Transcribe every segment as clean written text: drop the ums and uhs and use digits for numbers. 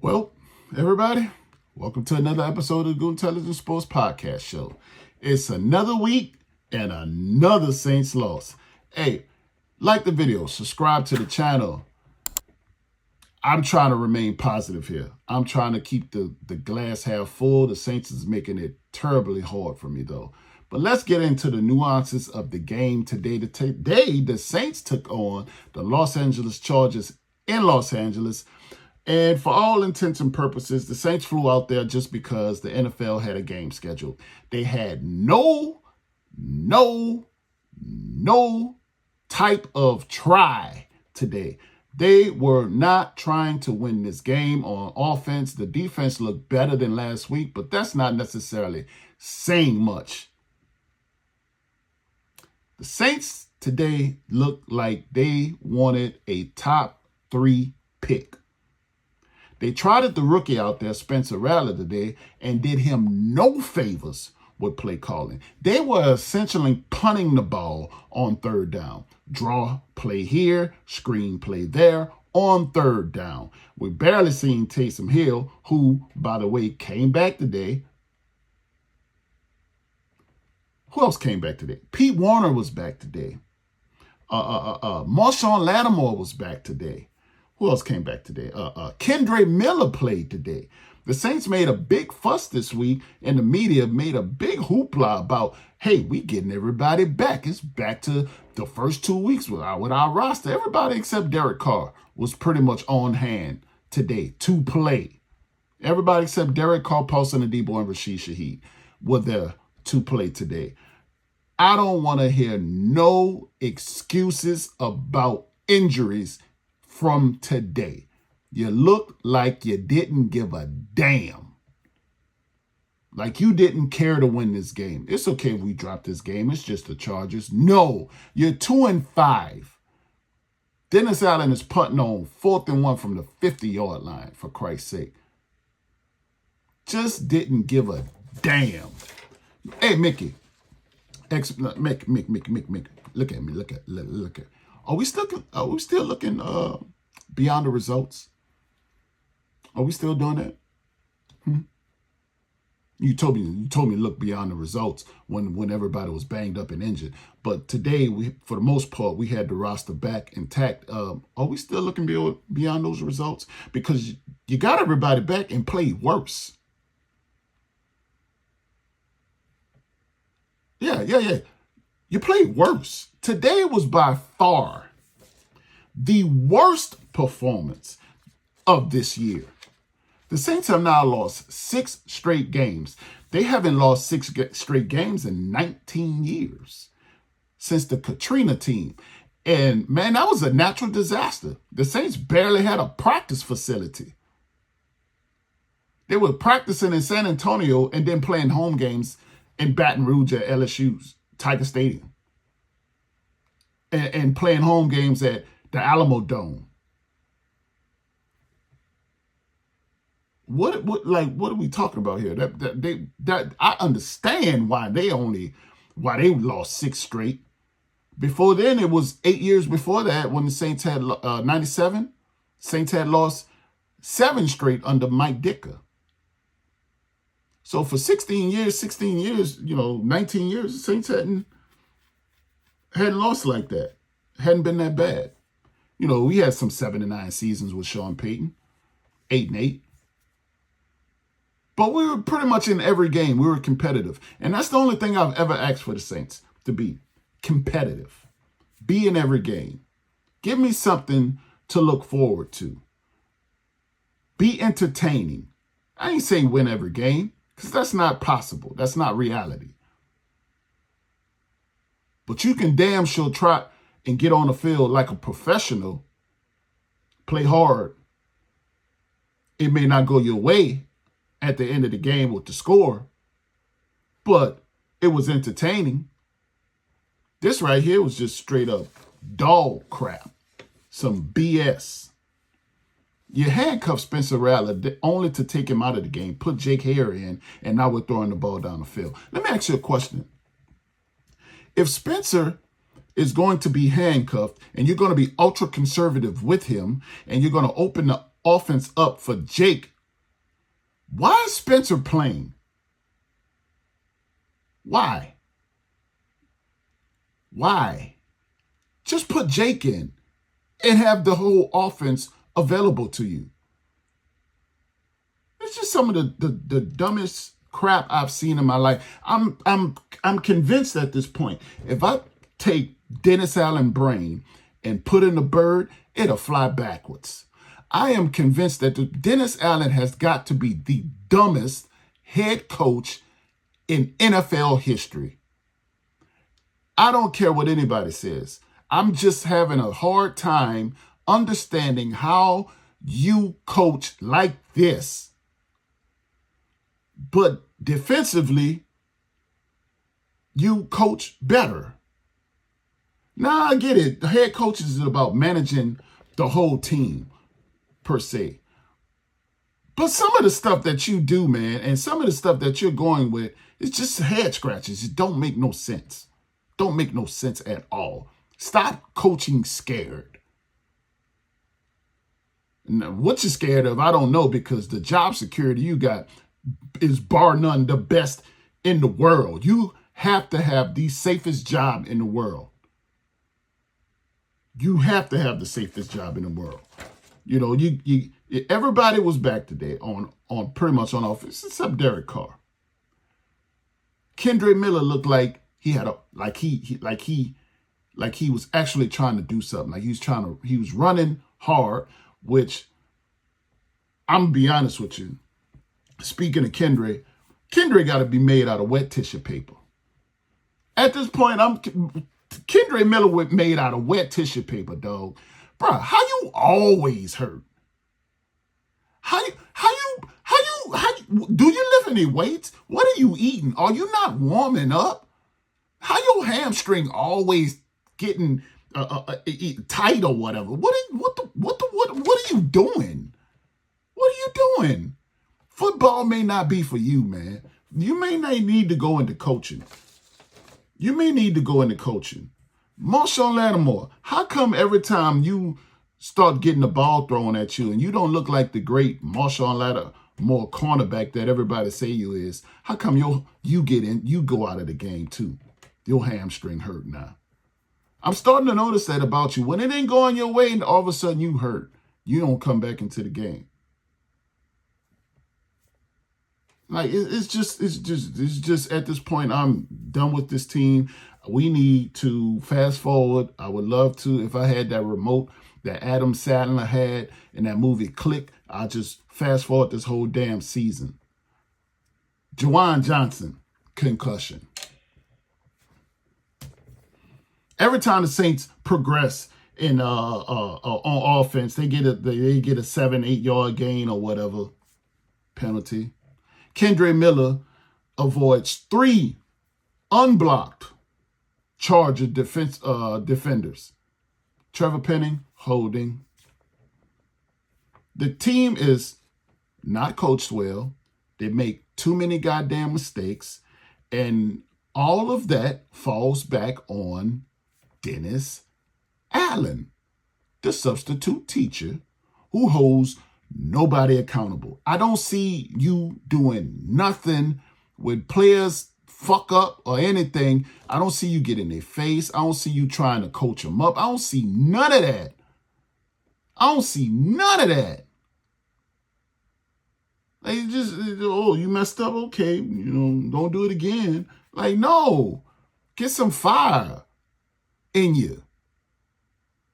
Well, everybody, welcome to another episode of the Good Intelligence Sports Podcast Show. It's another week and another Saints loss. Hey, like the video, subscribe to the channel. I'm trying to remain positive here. I'm trying to keep the glass half full. The Saints is making it terribly hard for me, though. But let's get into the nuances of the game today. Today, the Saints took on the Los Angeles Chargers in Los Angeles. And for all intents and purposes, the Saints flew out there just because the NFL had a game scheduled. They had no type of try today. They were not trying to win this game on offense. The defense looked better than last week, but that's not necessarily saying much. The Saints today looked like they wanted a top 3 pick. They trotted the rookie out there, Spencer Rattler, today, and did him no favors with play calling. They were essentially punting the ball on third down. Draw play here, screen play there, on third down. We barely seen Taysom Hill, who, by the way, came back today. Who else came back today? Pete Warner was back today. Marshawn Lattimore was back today. Who else came back today? Kendre Miller played today. The Saints made a big fuss this week, and the media made a big hoopla about, hey, we getting everybody back. It's back to the first 2 weeks with our roster. Everybody except Derek Carr was pretty much on hand today to play. Everybody except Derek Carr, Paulson Adebo, and Rashid Shaheed were there to play today. I don't want to hear no excuses about injuries from today. You look like you didn't give a damn. Like you didn't care to win this game. It's okay if we drop this game. It's just the Chargers. No, you're 2-5. Dennis Allen is punting on 4th and 1 from the 50-yard line, for Christ's sake. Just didn't give a damn. Hey, Mickey. Mick. Look at me. Look at. Are we still looking beyond the results? Are we still doing that? You told me to look beyond the results when everybody was banged up and injured. But today, for the most part, we had the roster back intact. Are we still looking beyond those results? Because you got everybody back and played worse. Yeah. You played worse. Today was by far the worst performance of this year. The Saints have now lost 6 straight games. They haven't lost 6 straight games in 19 years since the Katrina team. And, man, that was a natural disaster. The Saints barely had a practice facility. They were practicing in San Antonio and then playing home games in Baton Rouge at LSU's Tiger Stadium. And playing home games at the Alamo Dome. What are we talking about here? That I understand why they lost 6 straight. Before then, it was 8 years before that when the Saints had 97. Saints had lost 7 straight under Mike Ditka. So for 16 years, 19 years, the Saints hadn't lost like that. Hadn't been that bad. We had some 7-9 seasons with Sean Payton, 8-8. But we were pretty much in every game. We were competitive. And that's the only thing I've ever asked for the Saints, to be competitive. Be in every game. Give me something to look forward to. Be entertaining. I ain't saying win every game, because that's not possible. That's not reality. But you can damn sure try and get on the field like a professional. Play hard. It may not go your way at the end of the game with the score, but it was entertaining. This right here was just straight up dog crap. Some BS. You handcuffed Spencer Rattler only to take him out of the game, put Jake Hare in, and now we're throwing the ball down the field. Let me ask you a question. If Spencer is going to be handcuffed and you're going to be ultra conservative with him and you're going to open the offense up for Jake Why is Spencer playing? Why? Why? Just put Jake in and have the whole offense available to you. It's just some of the dumbest crap I've seen in my life. I'm convinced at this point, if I take Dennis Allen's brain and put in a bird, it'll fly backwards. I am convinced that Dennis Allen has got to be the dumbest head coach in NFL history. I don't care what anybody says. I'm just having a hard time understanding how you coach like this. But defensively, you coach better. Now I get it. The head coach is about managing the whole team, per se. But some of the stuff that you do, man, and some of the stuff that you're going with, it's just head scratches. It don't make no sense. Don't make no sense at all. Stop coaching scared. Now, what you're scared of, I don't know, because the job security you got is bar none the best in the world. You have to have the safest job in the world. You have to have the safest job in the world. You know, everybody was back today on pretty much on offense except Derek Carr. Kendre Miller looked like he had like he was actually trying to do something. Like he was running hard, which I'm gonna be honest with you. Speaking of Kendre got to be made out of wet tissue paper. At this point, Kendre Miller made out of wet tissue paper, dog. Bro, how you always hurt? How you do you lift any weights? What are you eating? Are you not warming up? How your hamstring always getting tight or whatever? What are you doing? What are you doing? Football may not be for you, man. You may not need to go into coaching. Marshawn Lattimore, how come every time you start getting the ball thrown at you and you don't look like the great Marshawn Lattimore cornerback that everybody say you is, how come you go out of the game too? Your hamstring hurt now. I'm starting to notice that about you. When it ain't going your way and all of a sudden you hurt, you don't come back into the game. Like it's just at this point, I'm done with this team. We need to fast forward. I would love to, if I had that remote that Adam Sandler had in that movie Click, I'll just fast forward this whole damn season. Juwan Johnson, concussion. Every time the Saints progress in on offense, they get a 7-8 yard gain or whatever penalty. Kendre Miller avoids 3 unblocked Charger defenders. Trevor Penning, holding. The team is not coached well. They make too many goddamn mistakes. And all of that falls back on Dennis Allen, the substitute teacher who holds nobody accountable. I don't see you doing nothing when players fuck up or anything. I don't see you get in their face. I don't see you trying to coach them up. I don't see none of that. Like, you messed up. Okay, don't do it again. Like, no, get some fire in you.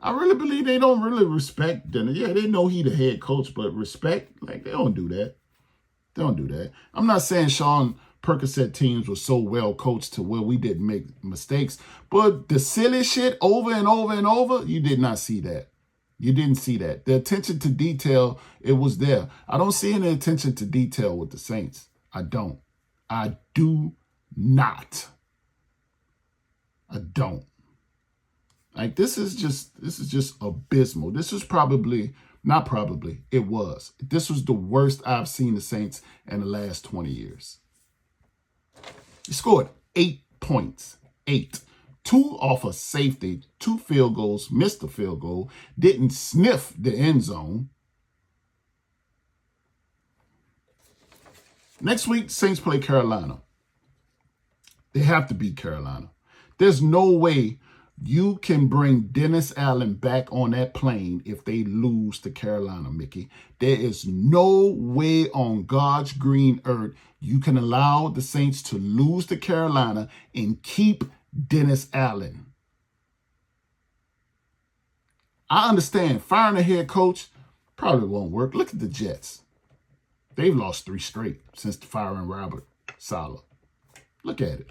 I really believe they don't really respect Dennis. Yeah, they know he the head coach, but respect, like, they don't do that. I'm not saying Sean Percocet teams were so well coached to where we didn't make mistakes, but the silly shit over and over and over, you did not see that. You didn't see that. The attention to detail, it was there. I don't see any attention to detail with the Saints. I don't. I do not. I don't. Like, this is just abysmal. This was it was. This was the worst I've seen the Saints in the last 20 years. He scored 8 points. 8. 2 off a safety, 2 field goals, missed the field goal, didn't sniff the end zone. Next week, Saints play Carolina. They have to beat Carolina. There's no way you can bring Dennis Allen back on that plane if they lose to Carolina, Mickey. There is no way on God's green earth you can allow the Saints to lose to Carolina and keep Dennis Allen. I understand firing a head coach probably won't work. Look at the Jets. They've lost 3 straight since firing Robert Saleh. Look at it.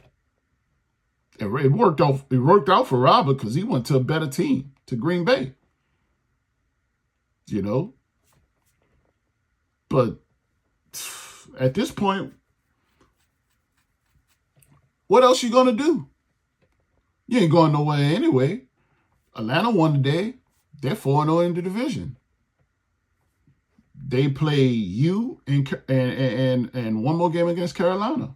It worked out for Robert because he went to a better team, to Green Bay. You know? But at this point, what else you going to do? You ain't going nowhere anyway. Atlanta won today. They're 4-0 in the division. They play you and one more game against Carolina.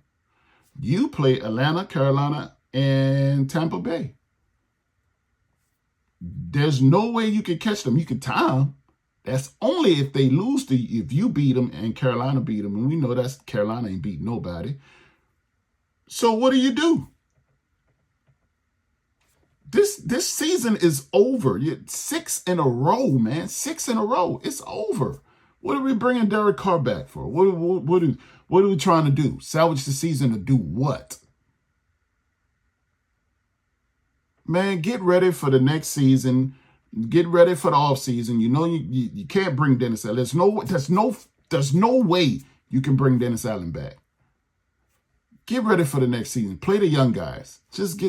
You play Atlanta, Carolina, and Tampa Bay. There's no way you can catch them. You can tie them. That's only if they lose to you. If you beat them and Carolina beat them, and we know that's Carolina ain't beat nobody. So what do? This season is over. 6 in a row, man. 6 in a row. It's over. What are we bringing Derek Carr back for? What are we trying to do? Salvage the season to do what? Man, get ready for the next season. Get ready for the off season. You know you can't bring Dennis Allen. There's no way you can bring Dennis Allen back. Get ready for the next season. Play the young guys. Just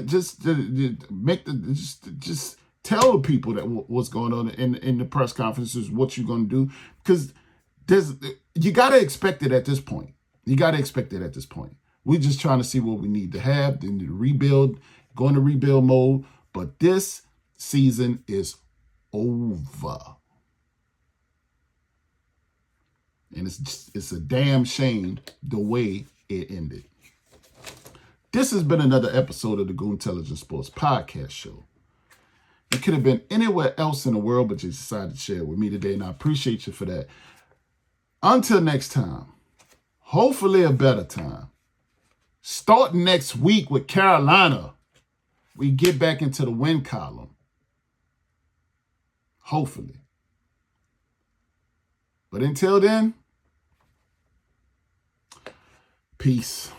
tell the people that what's going on in the press conferences, what you're going to do, because you got to expect it at this point. We're just trying to see what we need to have, then to rebuild, go into rebuild mode. But this season is over. And it's a damn shame the way it ended. This has been another episode of the Goon Intelligence Sports Podcast Show. It could have been anywhere else in the world, but you decided to share it with me today, and I appreciate you for that. Until next time, hopefully a better time. Starting next week with Carolina, we get back into the win column. Hopefully. But until then, peace.